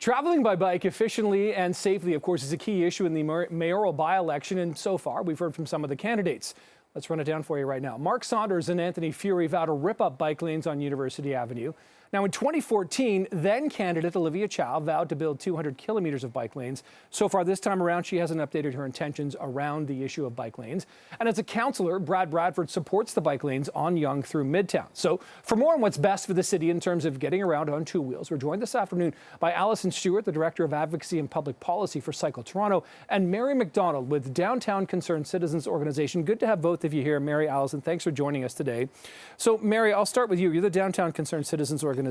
Traveling by bike efficiently and safely, of course, is a key issue in the mayoral by-election, and so far we've heard from some of the candidates. Let's run it down for you right now. Saunders and Anthony Furey vowed to rip up bike lanes on University Avenue. Now, in 2014, then candidate Olivia Chow vowed to build 200 kilometers of bike lanes. So far this time around, she hasn't updated her intentions around the issue of bike lanes. And as a councillor, Brad Bradford supports the bike lanes on Yonge through Midtown. So for more on what's best for the city in terms of getting around on two wheels, we're joined this afternoon by Alison Stewart, the Director of Advocacy and Public Policy for Cycle Toronto, and Mary McDonald with Downtown Concerned Citizens Organization. Good to have both of you here. Mary, Alison, thanks for joining us today. So Mary, I'll start with you. You're the Downtown Concerned Citizens Organization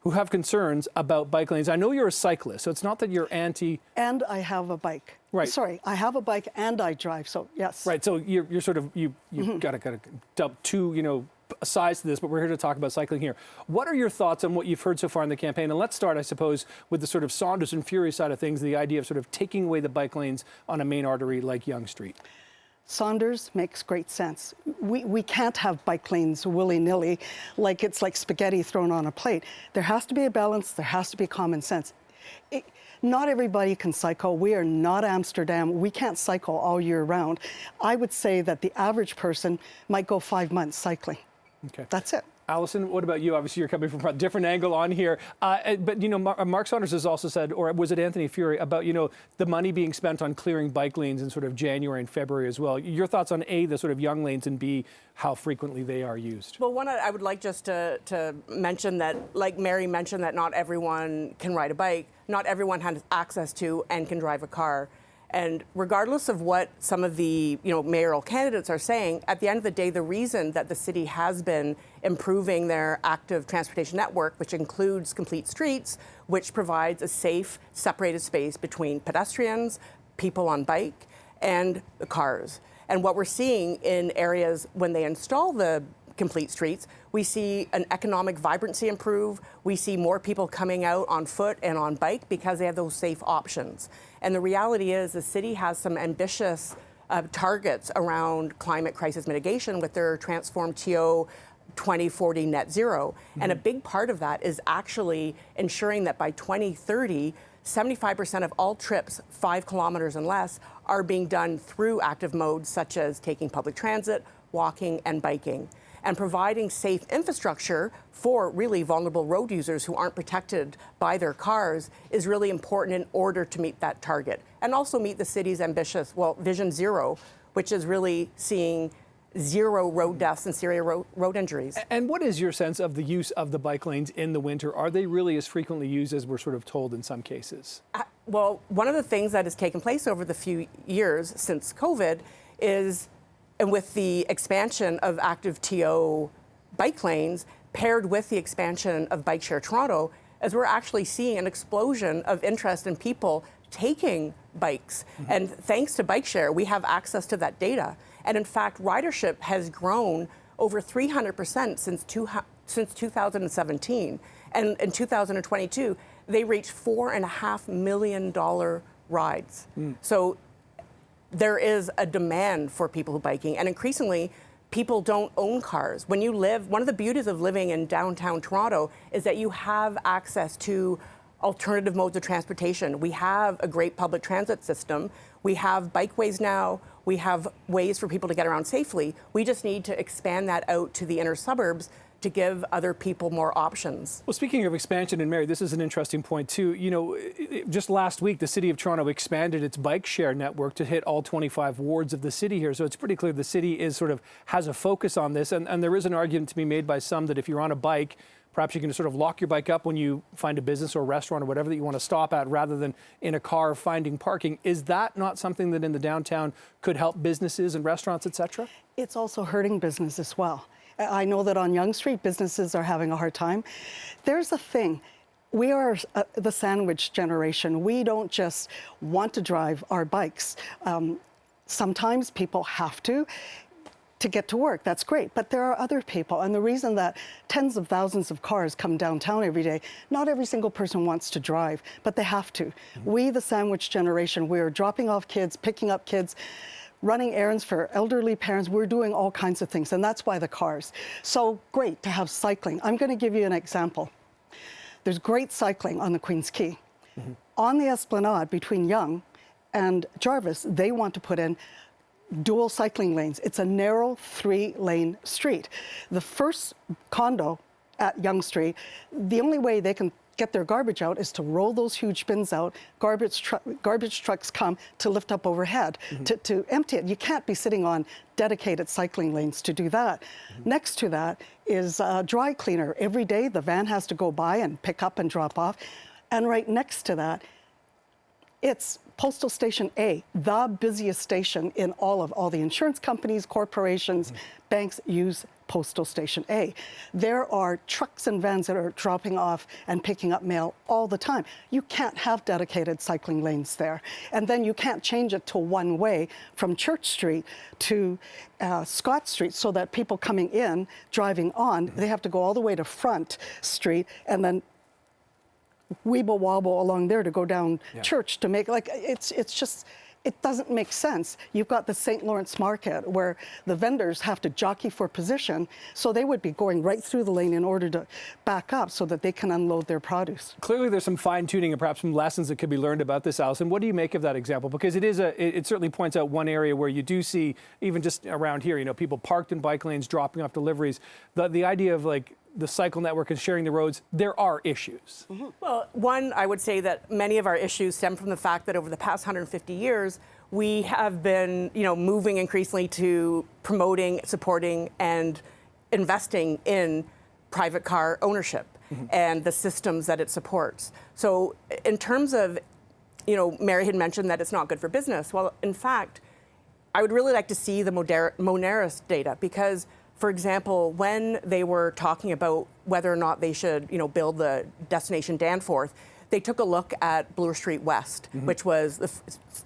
who have concerns about bike lanes. I know you're a cyclist, so it's not that you're anti... And I have a bike. Right. Sorry, I have a bike and I drive, so yes. Right, so you're sort of, you've got to dump two, sides to this, but we're here to talk about cycling here. What are your thoughts on what you've heard so far in the campaign? And let's start, I suppose, with the sort of Saunders and Furey side of things, the idea of sort of taking away the bike lanes on a main artery like Yonge Street. Saunders makes great sense. We can't have bike lanes willy-nilly, like it's like spaghetti thrown on a plate. There has to be a balance, there has to be common sense. Not everybody can cycle. We are not Amsterdam. We can't cycle all year round. I would say that the average person might go 5 months cycling. Okay. That's it. Alison, what about you? Obviously, you're coming from a different angle on here. But, Mark Saunders has also said, or was it Anthony Furey, about, the money being spent on clearing bike lanes in sort of January and February as well. Your thoughts on A, the sort of Yonge lanes, and B, how frequently they are used? Well, one, I would like just to mention that, like Mary mentioned, that not everyone can ride a bike. Not everyone has access to and can drive a car. And regardless of what some of the mayoral candidates are saying, at the end of the day, the reason that the city has been improving their active transportation network, which includes complete streets, which provides a safe, separated space between pedestrians, people on bike, and the cars. And what we're seeing in areas when they install the complete streets, we see an economic vibrancy improve. We see more people coming out on foot and on bike because they have those safe options. And the reality is the city has some ambitious targets around climate crisis mitigation with their Transform TO 2040 net zero. And a big part of that is actually ensuring that by 2030, 75% of all trips 5 kilometers and less are being done through active modes such as taking public transit, walking, and biking. And providing safe infrastructure for really vulnerable road users who aren't protected by their cars is really important in order to meet that target. And also meet the city's ambitious, Vision Zero, which is really seeing 0 road deaths and serious road injuries. And what is your sense of the use of the bike lanes in the winter? Are they really as frequently used as we're sort of told in some cases? Well, one of the things that has taken place over the few years since COVID is, and with the expansion of active TO bike lanes, paired with the expansion of Bike Share Toronto, as we're actually seeing an explosion of interest in people taking bikes. And thanks to Bike Share, we have access to that data. And in fact, ridership has grown over 300% since 2017. And in 2022, they reached $4.5 million rides. So there is a demand for people biking, and increasingly, people don't own cars. When you live, one of the beauties of living in downtown Toronto is that you have access to alternative modes of transportation. We have a great public transit system. We have bikeways now. We have ways for people to get around safely. We just need to expand that out to the inner suburbs to give other people more options. Well, speaking of expansion, and Mary, this is an interesting point too. Just last week, the City of Toronto expanded its bike share network to hit all 25 wards of the city here. So it's pretty clear the city is has a focus on this. And there is an argument to be made by some that if you're on a bike, perhaps you can sort of lock your bike up when you find a business or a restaurant or whatever that you want to stop at rather than in a car finding parking. Is that not something that in the downtown could help businesses and restaurants, et cetera? It's also hurting business as well. I know that on Yonge Street, businesses are having a hard time. There's a thing. We are the sandwich generation. We don't just want to drive our bikes. Sometimes people have to get to work. That's great. But there are other people. And the reason that tens of thousands of cars come downtown every day, not every single person wants to drive, but they have to. We, the sandwich generation, we are dropping off kids, picking up kids, running errands for elderly parents. We're doing all kinds of things, and that's why the cars. So great to have cycling. I'm going to give you an example. There's great cycling on the Queen's Quay. On the Esplanade between Yonge and Jarvis, they want to put in dual cycling lanes. It's a narrow 3-lane street. The first condo at Yonge Street, the only way they can get their garbage out is to roll those huge bins out. Garbage trucks come to lift up overhead to empty it. You can't be sitting on dedicated cycling lanes to do that. Next to that is a dry cleaner. Every day the van has to go by and pick up and drop off. And right next to that, it's Postal Station A, the busiest station in all the insurance companies, corporations, banks use Postal Station A. There are trucks and vans that are dropping off and picking up mail all the time. You can't have dedicated cycling lanes there. And then you can't change it to one way from Church Street to Scott Street so that people coming in, driving on, they have to go all the way to Front Street and then weeble wobble along there to go down Church to make, like, it's just, it doesn't make sense. You've got the St. Lawrence Market where the vendors have to jockey for position, so they would be going right through the lane in order to back up so that they can unload their produce. Clearly there's some fine-tuning and perhaps some lessons that could be learned about this, Alison. What do you make of that example? Because it certainly points out one area where you do see, even just around here, you know, people parked in bike lanes, dropping off deliveries. The idea of, like, the cycle network and sharing the roads, there are issues. Well, one, I would say that many of our issues stem from the fact that over the past 150 years, we have been, you know, moving increasingly to promoting, supporting, and investing in private car ownership and the systems that it supports. So in terms of, you know, Mary had mentioned that it's not good for business. Well, in fact, I would really like to see the Moneris data because, for example, when they were talking about whether or not they should, you know, build the destination Danforth, they took a look at Bloor Street West, which was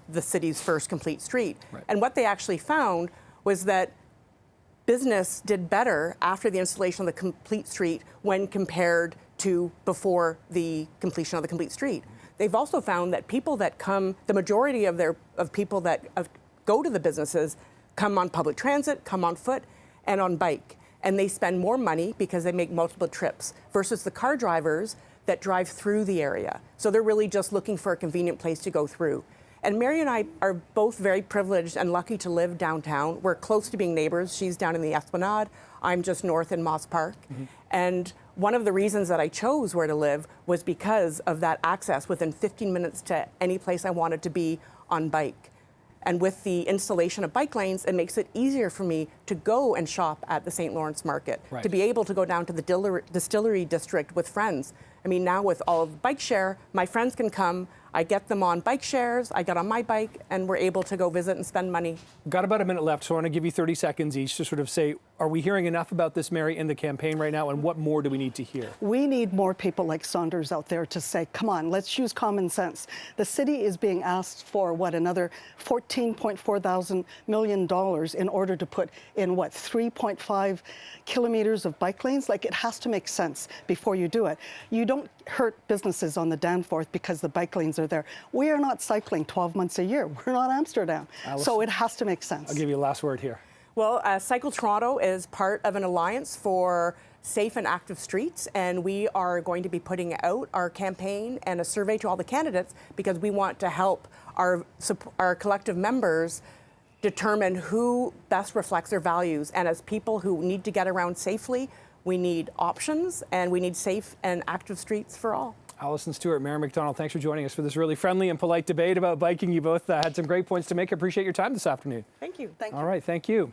the city's first complete street. Right. And what they actually found was that business did better after the installation of the complete street when compared to before the completion of the complete street. They've also found that people that come, the majority of people that go to the businesses come on public transit, come on foot, and on bike. And they spend more money because they make multiple trips versus the car drivers that drive through the area. So they're really just looking for a convenient place to go through. And Mary and I are both very privileged and lucky to live downtown. We're close to being neighbors. She's down in the Esplanade. I'm just north in Moss Park. And one of the reasons that I chose where to live was because of that access within 15 minutes to any place I wanted to be on bike. And with the installation of bike lanes, it makes it easier for me to go and shop at the St. Lawrence Market, to be able to go down to the distillery district with friends. I mean, now with all of bike share, my friends can come, I get them on bike shares, I get on my bike, and we're able to go visit and spend money. Got about a minute left, so I want to give you 30 seconds each to sort of say, are we hearing enough about this, Mary, in the campaign right now, and what more do we need to hear? We need more people like Saunders out there to say, come on, let's use common sense. The city is being asked for, another $14.4 million in order to put in, 3.5 kilometers of bike lanes? Like, it has to make sense before you do it. You don't hurt businesses on the Danforth because the bike lanes are there. We are not cycling 12 months a year. We're not Amsterdam. So it has to make sense. I'll give you a last word here. Well, Cycle Toronto is part of an alliance for safe and active streets, and we are going to be putting out our campaign and a survey to all the candidates because we want to help our collective members determine who best reflects their values. And as people who need to get around safely, we need options and we need safe and active streets for all. Alison Stewart, Mary McDonald, thanks for joining us for this really friendly and polite debate about biking. You both had some great points to make. I appreciate your time this afternoon. Thank you. All right, thank you.